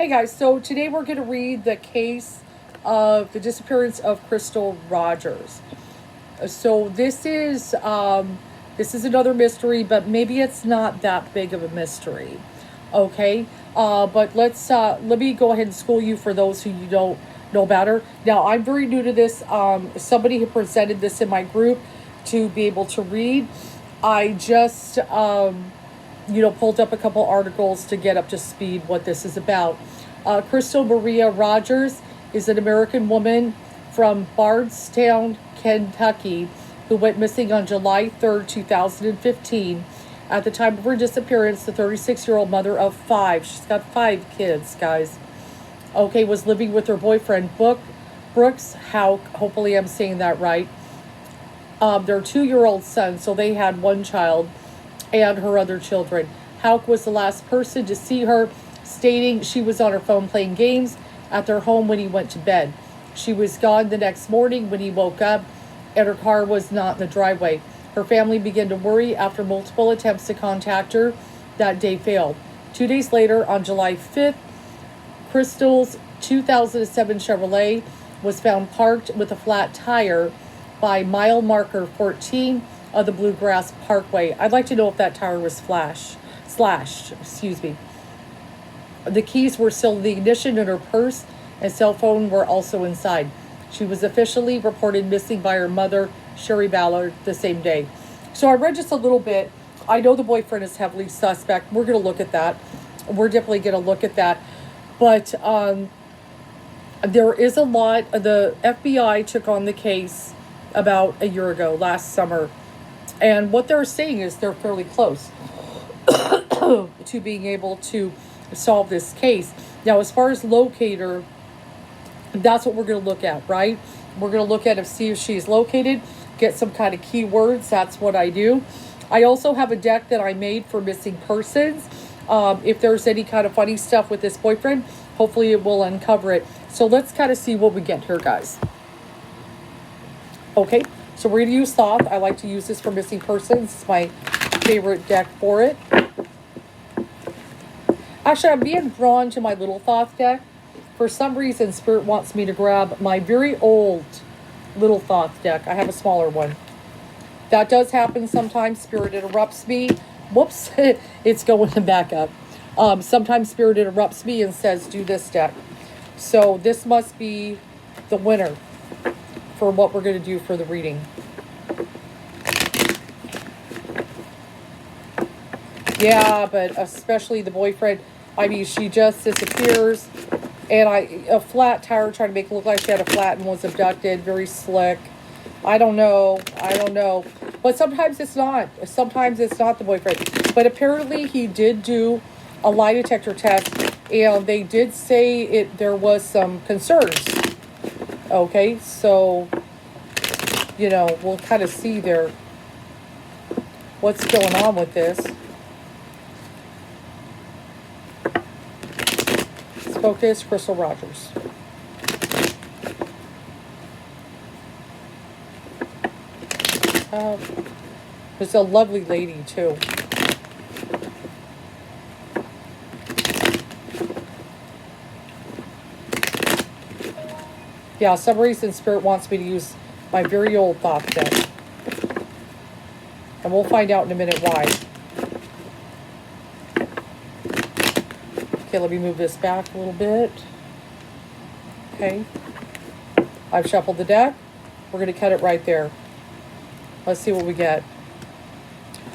Hey guys, so today we're going to read the case of the disappearance of Crystal Rogers. So this is another mystery, but maybe it's not that big of a mystery. Okay, but let me go ahead and school you for those who you don't know better. Now I'm very new to this. Somebody had presented this in my group to be able to read. I just pulled up a couple articles to get up to speed what this is about. Crystal Maria Rogers is an American woman from Bardstown, Kentucky, who went missing on July 3rd, 2015. At the time of her disappearance, the 36-year-old mother of 5, she's got 5 kids, guys, okay, was living with her boyfriend, Brooks Hauk, hopefully I'm saying that right, their 2-year-old son, so they had one child, and her other children. Hauk was the last person to see her, stating she was on her phone playing games at their home when he went to bed. She was gone the next morning when he woke up, and her car was not in the driveway. Her family began to worry after multiple attempts to contact her that day failed. 2 days later, on July 5th, Crystal's 2007 Chevrolet was found parked with a flat tire by mile marker 14 of the Bluegrass Parkway. I'd like to know if that tire was slashed. The keys were still in the ignition in her purse, and cell phone were also inside. She was officially reported missing by her mother, Sherry Ballard, the same day. So I read just a little bit. I know the boyfriend is heavily suspect. We're going to look at that. We're definitely going to look at that. But there is a lot. The FBI took on the case about a year ago, last summer. And what they're saying is they're fairly close to being able to solve this case. Now, as far as locator, that's what we're going to look at, right? We're going to look at see if she's located, get some kind of keywords. That's what I do. I also have a deck that I made for missing persons. If there's any kind of funny stuff with this boyfriend, hopefully it will uncover it. So let's kind of see what we get here, guys. Okay, so we're going to use Thoth. I like to use this for missing persons. It's my favorite deck for it. Actually, I'm being drawn to my little Thoth deck. For some reason, Spirit wants me to grab my very old little Thoth deck. I have a smaller one. That does happen sometimes. Spirit interrupts me. Whoops, it's going back up. Sometimes Spirit interrupts me and says, do this deck. So this must be the winner for what we're going to do for the reading. Yeah, but especially the boyfriend. I mean, she just disappears. And a flat tire trying to make it look like she had a flat and was abducted. Very slick. I don't know. But sometimes it's not. Sometimes it's not the boyfriend. But apparently he did do a lie detector test. And they did say there was some concerns. Okay, so, we'll kind of see there what's going on with this. Focus, Crystal Rogers. It's a lovely lady, too. Yeah, some reason Spirit wants me to use my very old Thoth deck. And we'll find out in a minute why. Okay, let me move this back a little bit. Okay. I've shuffled the deck. We're going to cut it right there. Let's see what we get.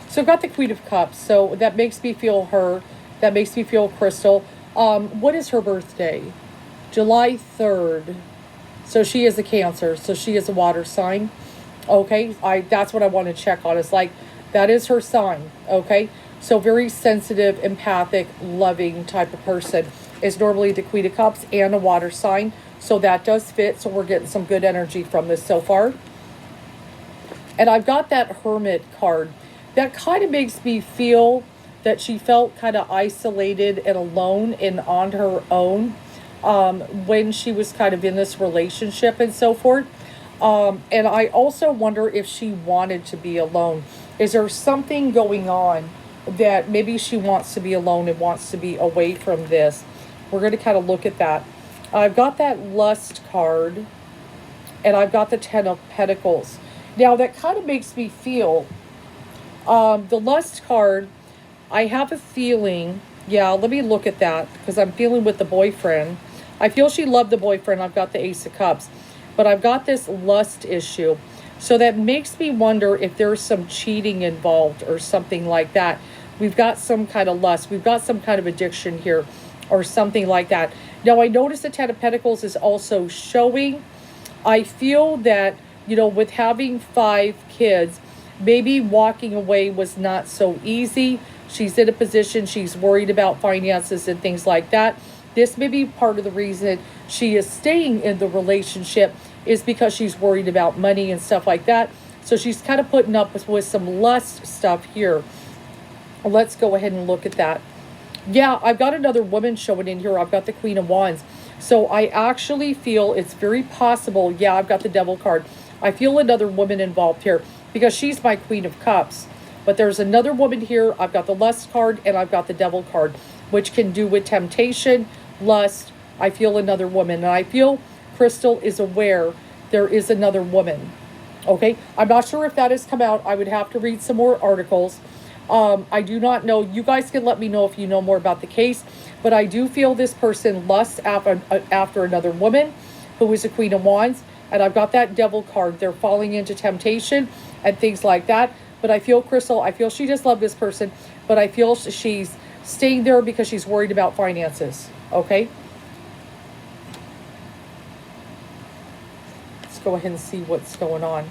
So I've got the Queen of Cups. So that makes me feel her. That makes me feel Crystal. What is her birthday? July 3rd. So she is a Cancer. So she is a water sign. Okay. That's what I want to check on. It's like, that is her sign. Okay. So very sensitive, empathic, loving type of person is normally the Queen of Cups and a water sign. So that does fit. So we're getting some good energy from this so far. And I've got that Hermit card. That kind of makes me feel that she felt kind of isolated and alone and on her own when she was kind of in this relationship and so forth. And I also wonder if she wanted to be alone. Is there something going on that maybe she wants to be alone and wants to be away from this? We're going to kind of look at that. I've got that lust card, and I've got the Ten of Pentacles. Now, that kind of makes me feel, the lust card, I have a feeling, yeah, let me look at that, because I'm feeling with the boyfriend. I feel she loved the boyfriend. I've got the Ace of Cups. But I've got this lust issue. So that makes me wonder if there's some cheating involved or something like that. We've got some kind of lust. We've got some kind of addiction here or something like that. Now, I notice the Ten of Pentacles is also showing. I feel that, you know, with having 5 kids, maybe walking away was not so easy. She's in a position, she's worried about finances and things like that. This may be part of the reason she is staying in the relationship is because she's worried about money and stuff like that. So she's kind of putting up with some lust stuff here. Let's go ahead and look at that. Yeah, I've got another woman showing in here. I've got the Queen of Wands. So I actually feel it's very possible. Yeah, I've got the Devil card. I feel another woman involved here because she's my Queen of Cups. But there's another woman here. I've got the Lust card and I've got the Devil card, which can do with temptation, lust. I feel another woman. And I feel Crystal is aware there is another woman. Okay? I'm not sure if that has come out. I would have to read some more articles. I do not know. You guys can let me know if you know more about the case. But I do feel this person lusts after another woman who is a Queen of Wands. And I've got that Devil card. They're falling into temptation and things like that. But I feel Crystal, I feel she just loved this person. But I feel she's staying there because she's worried about finances. Okay? Let's go ahead and see what's going on.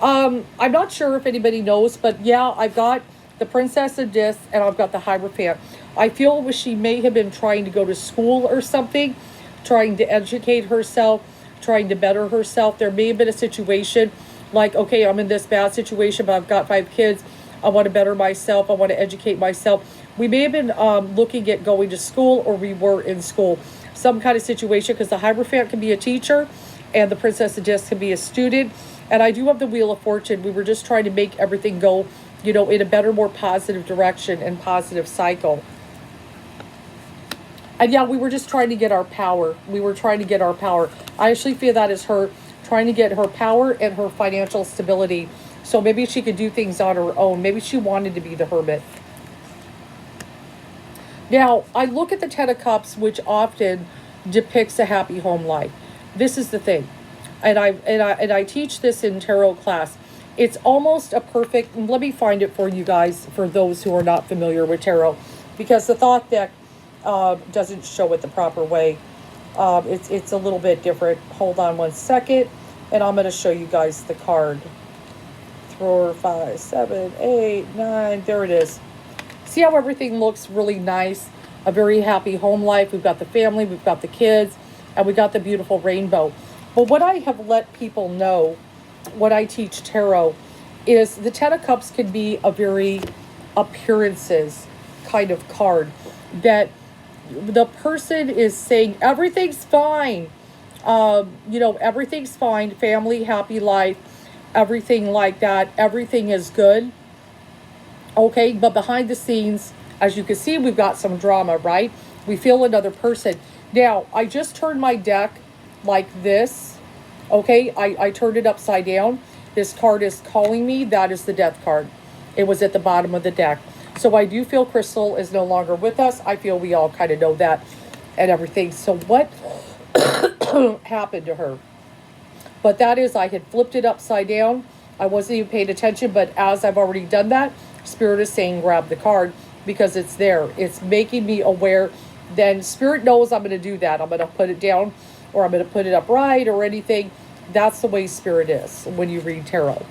I'm not sure if anybody knows, but yeah, I've got the Princess of Discs and I've got the Hierophant. I feel she may have been trying to go to school or something, trying to educate herself, trying to better herself. There may have been a situation like, okay, I'm in this bad situation, but I've got 5 kids. I want to better myself. I want to educate myself. We may have been looking at going to school, or we were in school. Some kind of situation, because the Hierophant can be a teacher and the Princess of Discs can be a student. And I do have the Wheel of Fortune. We were just trying to make everything go, you know, in a better, more positive direction and positive cycle. And yeah, we were just trying to get our power. We were trying to get our power. I actually feel that is her trying to get her power and her financial stability. So maybe she could do things on her own. Maybe she wanted to be the hermit. Now, I look at the Ten of Cups, which often depicts a happy home life. This is the thing. And I teach this in tarot class. It's almost a perfect, let me find it for you guys, for those who are not familiar with tarot, because the thought deck doesn't show it the proper way. It's a little bit different. Hold on one second, and I'm going to show you guys the card. 4, 5, 7, 8, 9, there it is. See how everything looks really nice? A very happy home life. We've got the family, we've got the kids, and we got the beautiful rainbow. But what I have let people know, what I teach tarot, is the Ten of Cups can be a very appearances kind of card. That the person is saying everything's fine. You know, everything's fine. Family, happy life, everything like that. Everything is good. Okay, but behind the scenes, as you can see, we've got some drama, right? We feel another person. Now, I just turned my deck like this. Okay, I turned it upside down. This card is calling me. That is the Death card. It was at the bottom of the deck. So I do feel Crystal is no longer with us. I feel we all kind of know that and everything. So what happened to her? But that is, I had flipped it upside down. I wasn't even paying attention, but as I've already done that, Spirit is saying grab the card because it's there. It's making me aware. Then Spirit knows I'm going to do that. I'm going to put it down, or I'm going to put it upright or anything. That's the way Spirit is when you read tarot.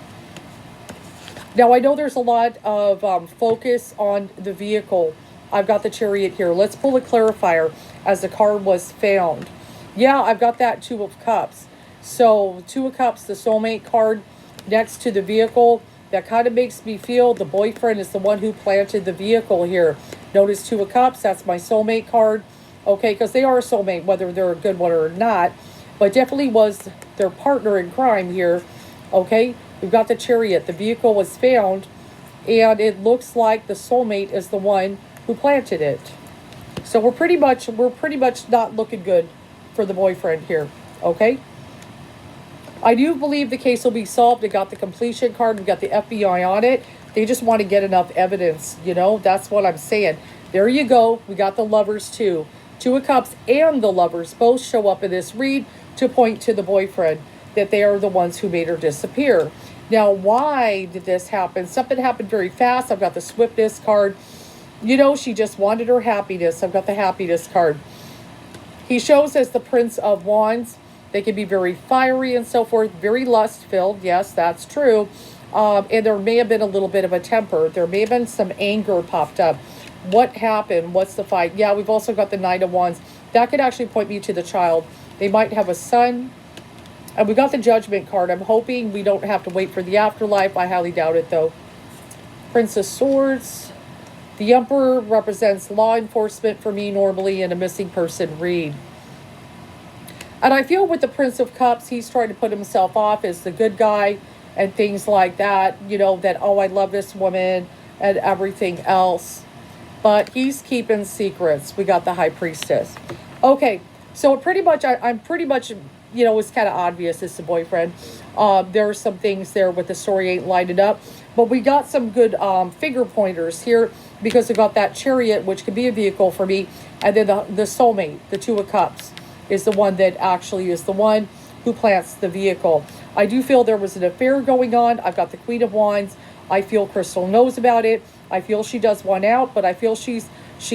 Now, I know there's a lot of focus on the vehicle. I've got the Chariot here. Let's pull a clarifier as the card was found. Yeah, I've got that Two of Cups. So, Two of Cups, the soulmate card next to the vehicle. That kind of makes me feel the boyfriend is the one who planted the vehicle here. Notice Two of Cups, that's my soulmate card. Okay, because they are a soulmate, whether they're a good one or not. But definitely was their partner in crime here. Okay, we've got the Chariot. The vehicle was found, and it looks like the soulmate is the one who planted it. So we're pretty much not looking good for the boyfriend here. Okay. I do believe the case will be solved. They got the completion card. We got the FBI on it. They just want to get enough evidence. You know, that's what I'm saying. There you go. We got the lovers too. Two of Cups and the lovers both show up in this read to point to the boyfriend, that they are the ones who made her disappear. Now, why did this happen? Something happened very fast. I've got the swiftness card. You know, she just wanted her happiness. I've got the happiness card. He shows as the Prince of Wands. They can be very fiery and so forth, very lust-filled. Yes, that's true. And there may have been a little bit of a temper. There may have been some anger popped up. What happened? What's the fight? Yeah, we've also got the Knight of Wands. That could actually point me to the child. They might have a son. And we got the Judgment card. I'm hoping we don't have to wait for the afterlife. I highly doubt it, though. Prince of Swords. The Emperor represents law enforcement for me normally in a missing person read. And I feel with the Prince of Cups, he's trying to put himself off as the good guy and things like that. You know, that, oh, I love this woman and everything else. But he's keeping secrets. We got the High Priestess. Okay, so pretty much, I'm pretty much, you know, it's kind of obvious it's the boyfriend. There are some things there with the story ain't lighted up. But we got some good finger pointers here because we got that Chariot, which could be a vehicle for me. And then the soulmate, the Two of Cups, is the one that actually is the one who plants the vehicle. I do feel there was an affair going on. I've got the Queen of Wands. I feel Crystal knows about it. I feel she does want out, but I feel she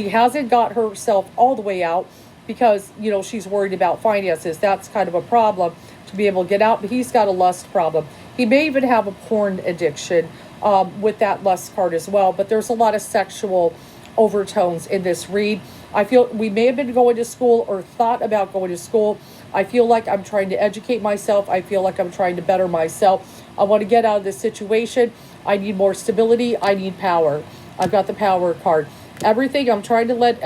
hasn't got herself all the way out because, you know, she's worried about finances. That's kind of a problem to be able to get out, but he's got a lust problem. He may even have a porn addiction with that lust card as well, but there's a lot of sexual overtones in this read. I feel we may have been going to school or thought about going to school. I feel like I'm trying to educate myself. I feel like I'm trying to better myself. I want to get out of this situation. I need more stability. I need power. I've got the Power card. Everything, I'm trying to let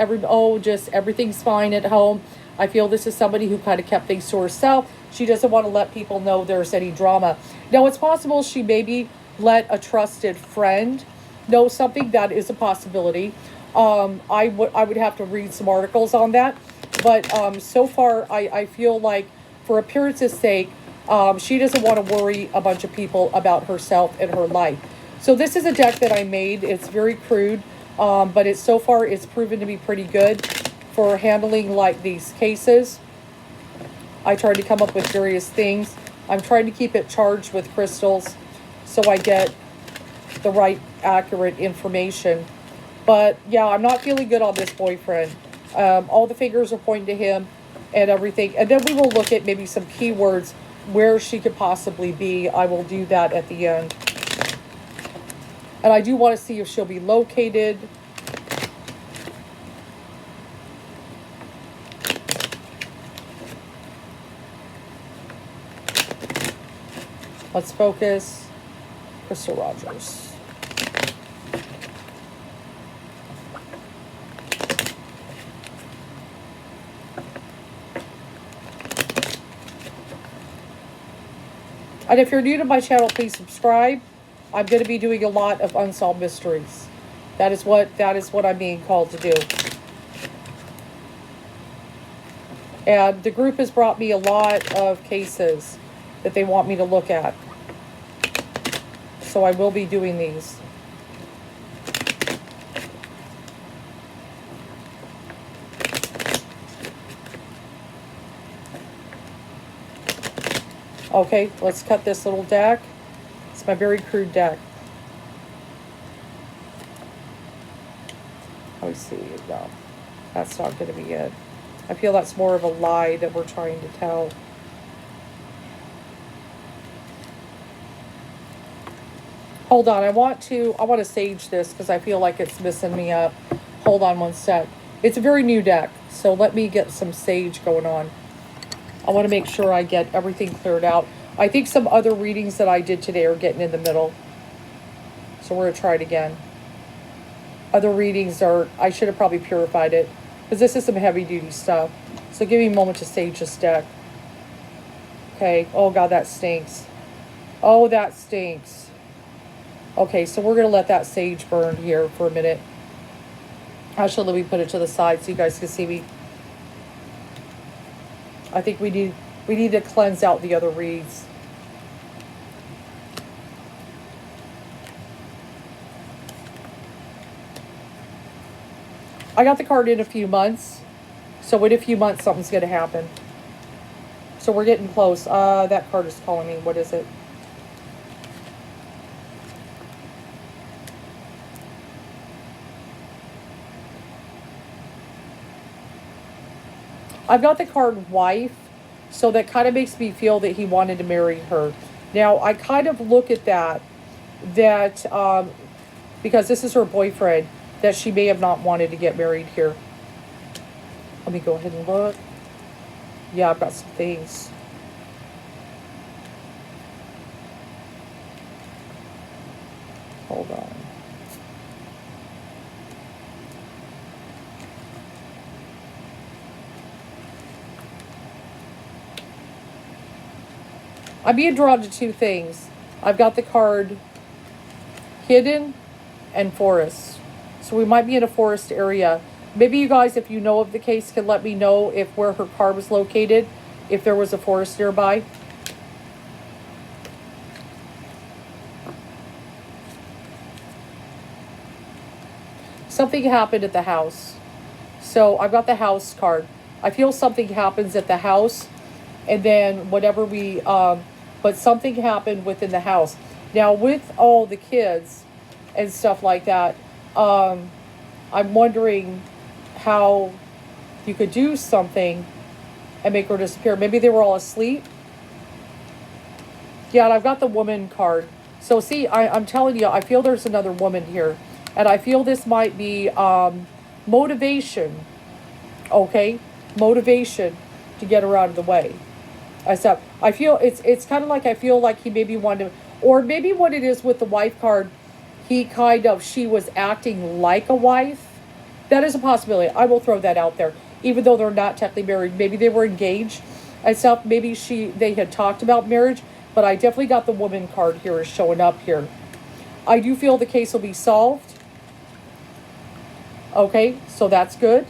just everything's fine at home. I feel this is somebody who kind of kept things to herself. She doesn't want to let people know there's any drama. Now, it's possible she maybe let a trusted friend know something. That is a possibility. I would have to read some articles on that. But so far, I feel like for appearance's sake, she doesn't want to worry a bunch of people about herself and her life. So this is a deck that I made. It's very crude, but so far it's proven to be pretty good for handling like these cases. I tried to come up with various things. I'm trying to keep it charged with crystals so I get the right accurate information. But yeah, I'm not feeling good on this boyfriend. All the fingers are pointing to him and everything. And then we will look at maybe some keywords where she could possibly be. I will do that at the end. And I do want to see if she'll be located. Let's focus. Crystal Rogers. And if you're new to my channel, please subscribe. I'm going to be doing a lot of unsolved mysteries. That is what I'm being called to do. And the group has brought me a lot of cases that they want me to look at. So I will be doing these. Okay, let's cut this little deck. It's my very crude deck. Let me see. No, that's not going to be it. I feel that's more of a lie that we're trying to tell. Hold on, I want to sage this because I feel like it's messing me up. Hold on one sec. It's a very new deck, so let me get some sage going on. I want to make sure I get everything cleared out. I think some other readings that I did today are getting in the middle. So we're going to try it again. Other readings I should have probably purified it. Because this is some heavy duty stuff. So give me a moment to sage this deck. Okay. Oh God, that stinks. Oh, that stinks. Okay, so we're going to let that sage burn here for a minute. Actually, let me put it to the side so you guys can see me. I think we need to cleanse out the other reads. I got the card in a few months. So in a few months, something's going to happen. So we're getting close. That card is calling me. What is it? I've got the card wife. So that kind of makes me feel that he wanted to marry her. Now, I kind of look at that because this is her boyfriend, that she may have not wanted to get married here. Let me go ahead and look. Yeah, I've got some things. Hold on. I'm being drawn to two things. I've got the card hidden and forest. So we might be in a forest area. Maybe you guys, if you know of the case, can let me know if where her car was located, if there was a forest nearby. Something happened at the house. So I've got the house card. I feel something happens at the house, and then whatever but something happened within the house. Now, with all the kids and stuff like that, I'm wondering how you could do something and make her disappear. Maybe they were all asleep. Yeah, and I've got the woman card. So see, I'm telling you, I feel there's another woman here. And I feel this might be motivation. Okay? Motivation to get her out of the way. I feel it's kind of like I feel like he maybe wanted to, or maybe what it is with the wife card, she was acting like a wife. That is a possibility. I will throw that out there. Even though they're not technically married, maybe they were engaged and stuff. Maybe they had talked about marriage, but I definitely got the woman card here is showing up here. I do feel the case will be solved. Okay, so that's good.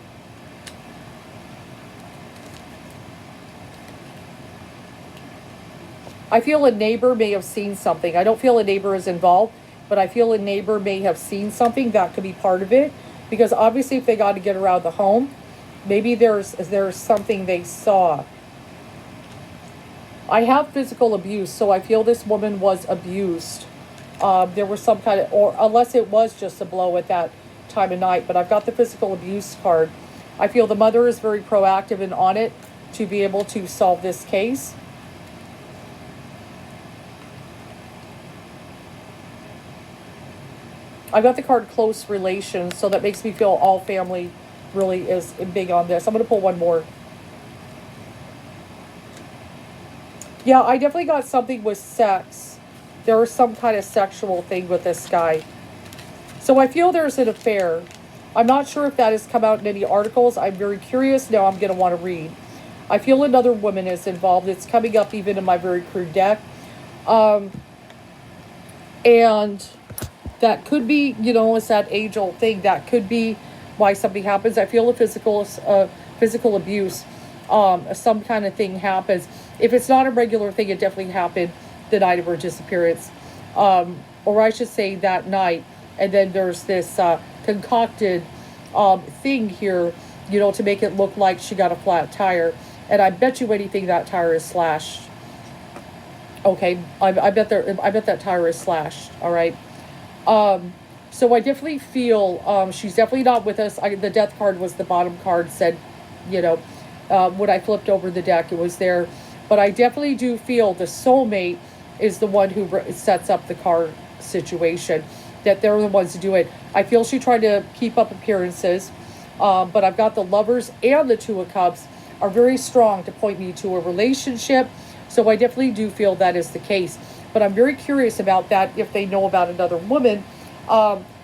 I feel a neighbor may have seen something. I don't feel a neighbor is involved, but I feel a neighbor may have seen something that could be part of it. Because obviously if they got to get her out of the home, maybe there's something they saw. I have physical abuse, so I feel this woman was abused. There was some kind of, or unless it was just a blow at that time of night, but I've got the physical abuse card. I feel the mother is very proactive and on it to be able to solve this case. I got the card close relations, so that makes me feel all family really is big on this. I'm going to pull one more. Yeah, I definitely got something with sex. There was some kind of sexual thing with this guy. So I feel there's an affair. I'm not sure if that has come out in any articles. I'm very curious. Now I'm going to want to read. I feel another woman is involved. It's coming up even in my very crude deck. And that could be, it's that age-old thing. That could be why something happens. I feel a physical abuse, some kind of thing happens. If it's not a regular thing, it definitely happened the night of her disappearance. Or I should say that night. And then there's this concocted thing here, to make it look like she got a flat tire. And I bet you anything that tire is slashed. Okay, I bet that tire is slashed. All right. So I definitely feel she's definitely not with us. The death card was the bottom card, said, when I flipped over the deck, it was there. But I definitely do feel the soulmate is the one who sets up the car situation, that they're the ones to do it. I feel she tried to keep up appearances, but I've got the Lovers and the Two of Cups are very strong to point me to a relationship. So I definitely do feel that is the case. But I'm very curious about that, if they know about another woman,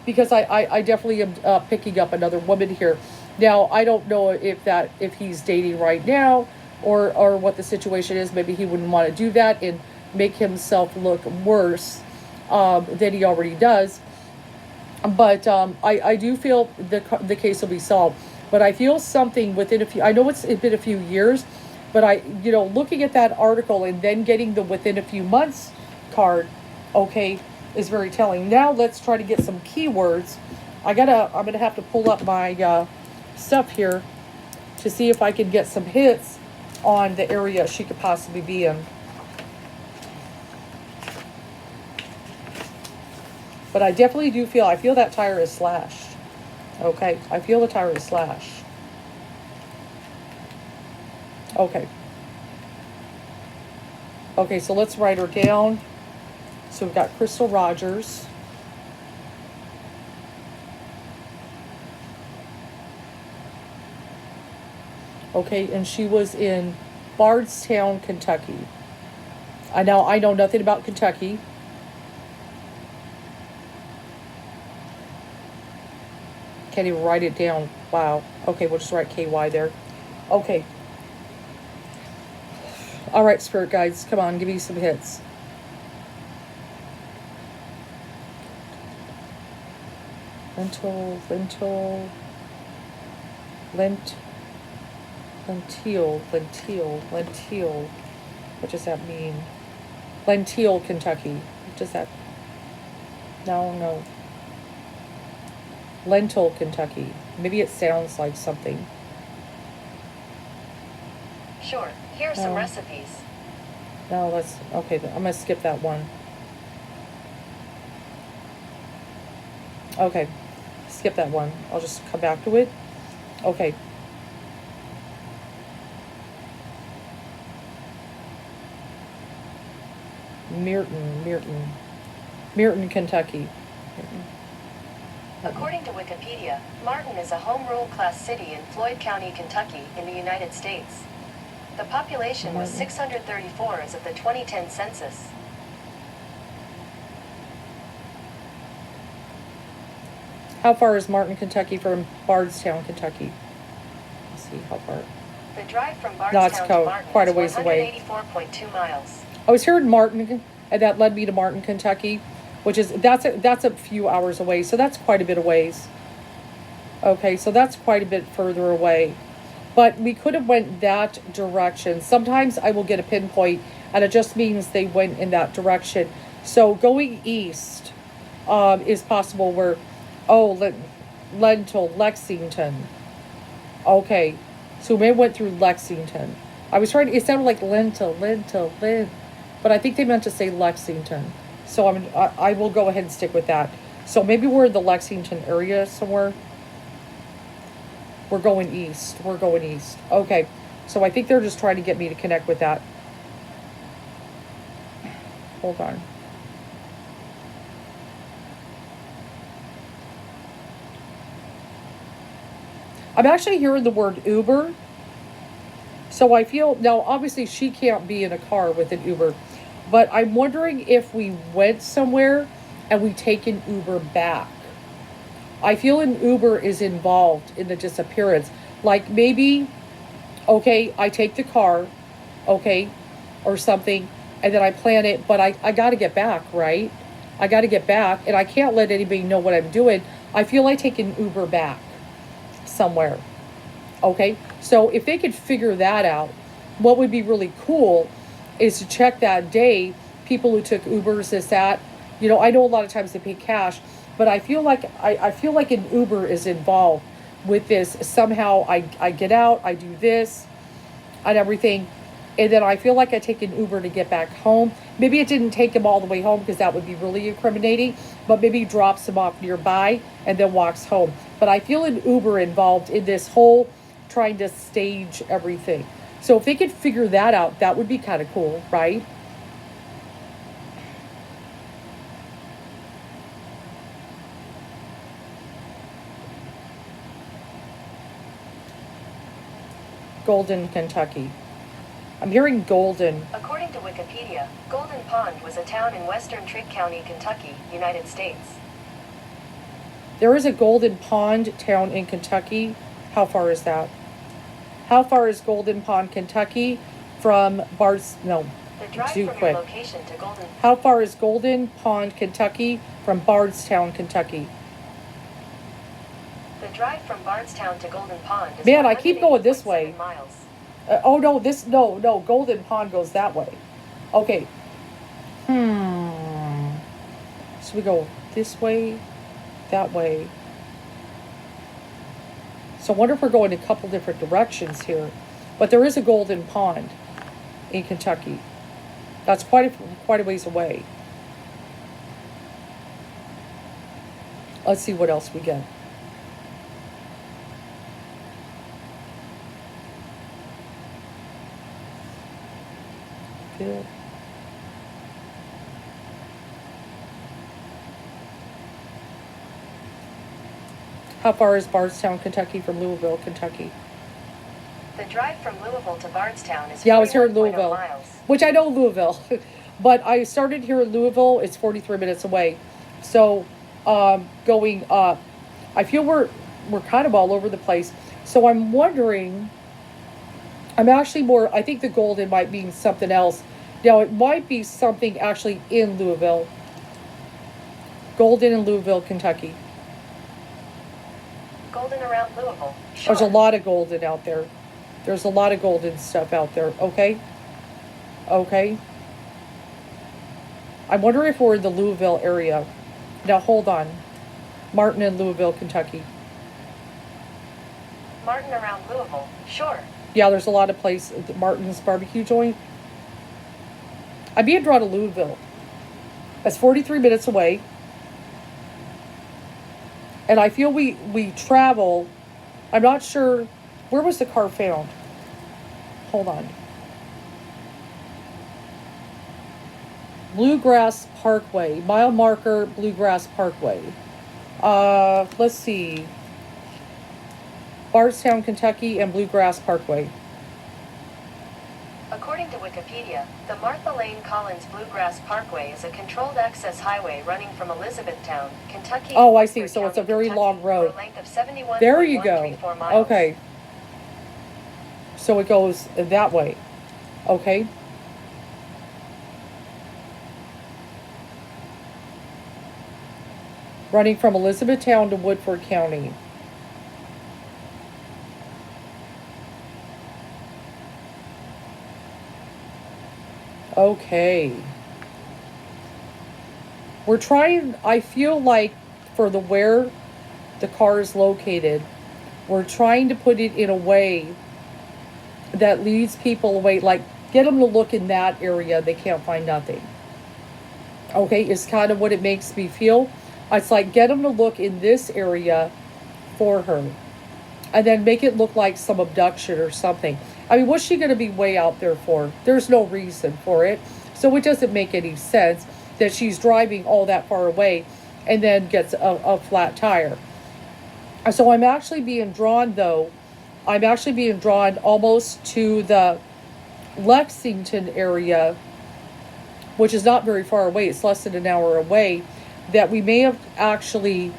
because I definitely am picking up another woman here. Now, I don't know if he's dating right now or what the situation is. Maybe he wouldn't want to do that and make himself look worse than he already does. But I do feel the case will be solved. But I feel something within a few. I know it's been a few years, but looking at that article and then getting the within a few months card, okay, is very telling. Now let's try to get some keywords. I'm gonna have to pull up my stuff here to see if I can get some hits on the area she could possibly be in. But I definitely do feel, I feel that tire is slashed. Okay, I feel the tire is slashed. Okay. Okay, so let's write her down. So we've got Crystal Rogers. Okay, and she was in Bardstown, Kentucky. I know nothing about Kentucky. Can't even write it down. Wow. Okay, we'll just write KY there. Okay. All right, spirit guides, come on, give me some hits. Lentil. What does that mean? Lentil, Kentucky. What does that? No. Lentil, Kentucky. Maybe it sounds like something. Sure. Here's some recipes. No, that's okay. I'm gonna skip that one. Okay, skip that one. I'll just come back to it. Okay. Merton, Kentucky. According to Wikipedia, Martin is a home rule class city in Floyd County, Kentucky, in the United States. The population was 634 as of the 2010 census. How far is Martin, Kentucky from Bardstown, Kentucky? Let's see how far. The drive from Bardstown to Martin quite a is ways away. 184.2 miles. I was here in Martin, and that led me to Martin, Kentucky, which is that's a few hours away. So that's quite a bit of ways. Okay, so that's quite a bit further away. But we could have went that direction. Sometimes I will get a pinpoint, and it just means they went in that direction. So going east is possible where, Lentil, Lexington. Okay, so we went through Lexington. I was trying to, it sounded like lentil, but I think they meant to say Lexington. So I will go ahead and stick with that. So maybe we're in the Lexington area somewhere. We're going east. Okay, so I think they're just trying to get me to connect with that. Hold on. I'm actually hearing the word Uber. So I feel, now obviously she can't be in a car with an Uber, but I'm wondering if we went somewhere and we take an Uber back. I feel an Uber is involved in the disappearance. Like maybe, okay, I take the car, okay, or something, and then I plan it, but I got to get back, right? I got to get back, and I can't let anybody know what I'm doing. I feel I take an Uber back somewhere. Okay, so if they could figure that out, what would be really cool is to check that day, people who took Ubers, that, I know a lot of times they pay cash, but I feel like I feel like an Uber is involved with this. Somehow I get out, I do this and everything, and then I feel like I take an Uber to get back home. Maybe it didn't take him all the way home because that would be really incriminating, but maybe he drops him off nearby and then walks home. But I feel an Uber involved in this whole trying to stage everything. So if they could figure that out, that would be kind of cool, right? Golden, Kentucky. I'm hearing Golden. According to Wikipedia, Golden Pond was a town in western Trigg County, Kentucky, United States. There is a Golden Pond town in Kentucky. How far is that? How far is Golden Pond, Kentucky from The drive too from quick. Your location to Golden. How far is Golden Pond, Kentucky from Bardstown, Kentucky? drive from Bardstown to Golden Pond is Man, I keep going this way. 180.7 miles. Oh no, no, Golden Pond goes that way. Okay. So we go this way, that way. So I wonder if we're going a couple different directions here. But there is a Golden Pond in Kentucky. That's quite a ways away. Let's see what else we get. Good. How far is Bardstown, Kentucky from Louisville, Kentucky? The drive from Louisville to Bardstown is Yeah, I was here in 41.0 Louisville, miles. which I know Louisville, but I started here in Louisville. It's 43 minutes away. So going up, I feel we're kind of all over the place. So I'm wondering, I'm actually more, I think the Golden might be something else. Now it might be something actually in Louisville. Golden in Louisville, Kentucky. Golden around Louisville. Sure. There's a lot of Golden out there. There's a lot of Golden stuff out there. Okay. Okay. I wonder if we're in the Louisville area. Now hold on. Martin in Louisville, Kentucky. Martin around Louisville. Sure. Yeah, there's a lot of places. Martin's barbecue joint. I'm being drawn to Louisville. That's 43 minutes away. And I feel we travel. I'm not sure. Where was the car found? Hold on. Bluegrass Parkway. Mile marker, Bluegrass Parkway. Let's see. Bardstown, Kentucky, and Bluegrass Parkway. According to Wikipedia, the Martha Lane Collins Bluegrass Parkway is a controlled access highway running from Elizabethtown, Kentucky. Oh, I see. Woodford So it's a County, very Kentucky, long road. for a length of 71.134 There you go. miles. Okay. So it goes that way. Okay. Running from Elizabethtown to Woodford County. Okay. We're trying, I feel like for the where the car is located, we're trying to put it in a way that leads people away, like get them to look in that area, they can't find nothing. Okay, is kind of what it makes me feel. It's like get them to look in this area for her. And then make it look like some abduction or something. I mean, what's she going to be way out there for? There's no reason for it. So it doesn't make any sense that she's driving all that far away and then gets a flat tire. So I'm actually being drawn, though. I'm actually being drawn almost to the Lexington area, which is not very far away. It's less than an hour away. That we may have actually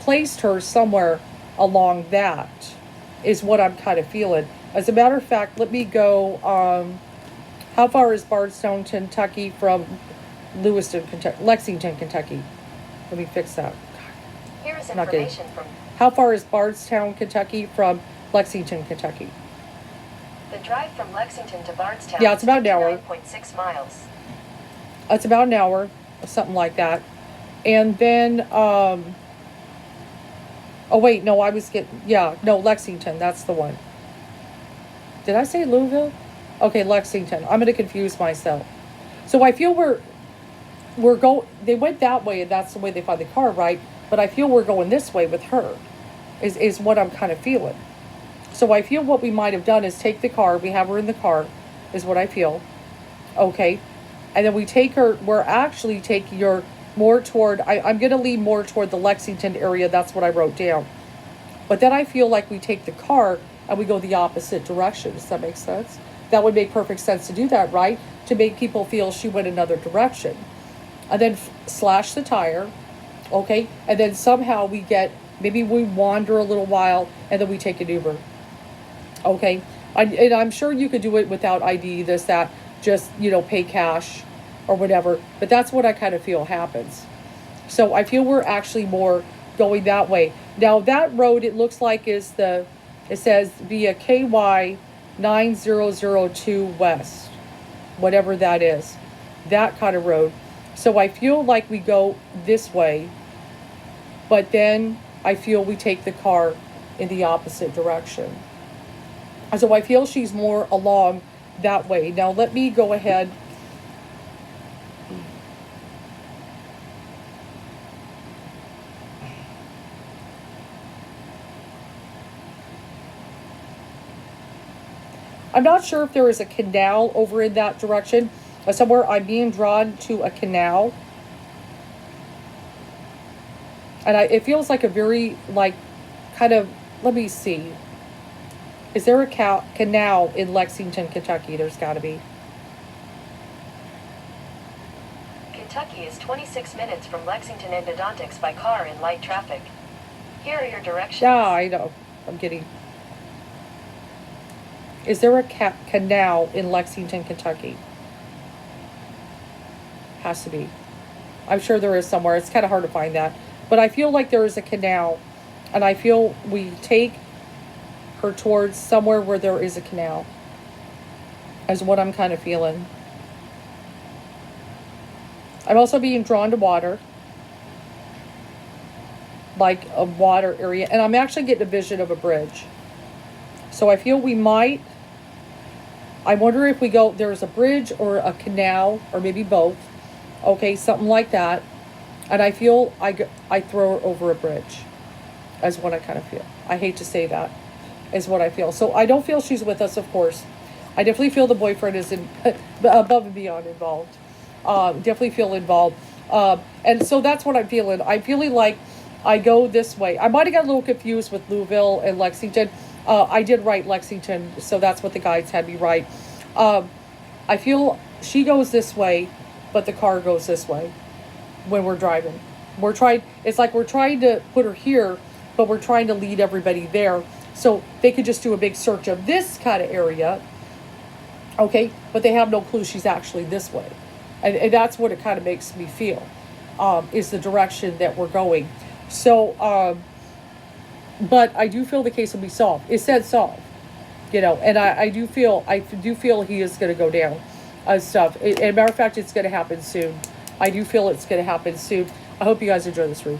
placed her somewhere along that is what I'm kind of feeling. As a matter of fact, let me go, how far is Bardstown, Kentucky from Lexington, Kentucky? Let me fix that. Here is information from How far is Bardstown, Kentucky from Lexington, Kentucky? the drive from Lexington to Bardstown. Yeah, it's about an hour. 9.6 miles. It's about an hour, something like that. And then, oh wait, no, Lexington, that's the one. Did I say Louisville? Okay, Lexington. I'm going to confuse myself. So I feel they went that way and that's the way they find the car, right? But I feel we're going this way with her, is what I'm kind of feeling. So I feel what we might have done is take the car, we have her in the car, is what I feel. Okay. And then we take her, we're actually taking her more toward, I'm going to lean more toward the Lexington area. That's what I wrote down. But then I feel like we take the car and we go the opposite direction. Does that make sense? That would make perfect sense to do that, right? To make people feel she went another direction. And then slash the tire, okay? And then somehow maybe we wander a little while and then we take an Uber, okay? And I'm sure you could do it without ID, this, that, just, pay cash or whatever. But that's what I kind of feel happens. So I feel we're actually more going that way. Now that road, it looks like is it says via KY 9002 West, whatever that is, that kind of road. So I feel like we go this way, but then I feel we take the car in the opposite direction. So I feel she's more along that way. Now let me go ahead. I'm not sure if there is a canal over in that direction. Somewhere I'm being drawn to a canal. And it feels like a very, like, kind of, let me see. Is there a canal in Lexington, Kentucky? There's got to be. Kentucky is 26 minutes from Lexington and Odontix by car in light traffic. Here are your directions. Yeah, I know. I'm kidding. Is there a canal in Lexington, Kentucky? Has to be. I'm sure there is somewhere. It's kind of hard to find that. But I feel like there is a canal. And I feel we take her towards somewhere where there is a canal. Is what I'm kind of feeling. I'm also being drawn to water. Like a water area. And I'm actually getting a vision of a bridge. So I feel we might. I wonder if we go, there's a bridge or a canal, or maybe both. Okay, something like that. And I feel I throw her over a bridge. Is what I kind of feel. I hate to say that. Is what I feel. So I don't feel she's with us, of course. I definitely feel the boyfriend is above and beyond involved. Definitely feel involved. And so that's what I'm feeling. I'm feeling like I go this way. I might have got a little confused with Louisville and Lexington. I did write Lexington, so that's what the guides had me write. I feel she goes this way, but the car goes this way when we're driving. It's like we're trying to put her here, but we're trying to lead everybody there. So they could just do a big search of this kind of area, okay? But they have no clue she's actually this way. And that's what it kind of makes me feel, is the direction that we're going. So, but I do feel the case will be solved. It said solved, and I do feel he is going to go down stuff. As a matter of fact, it's going to happen soon. I do feel it's going to happen soon. I hope you guys enjoy this read.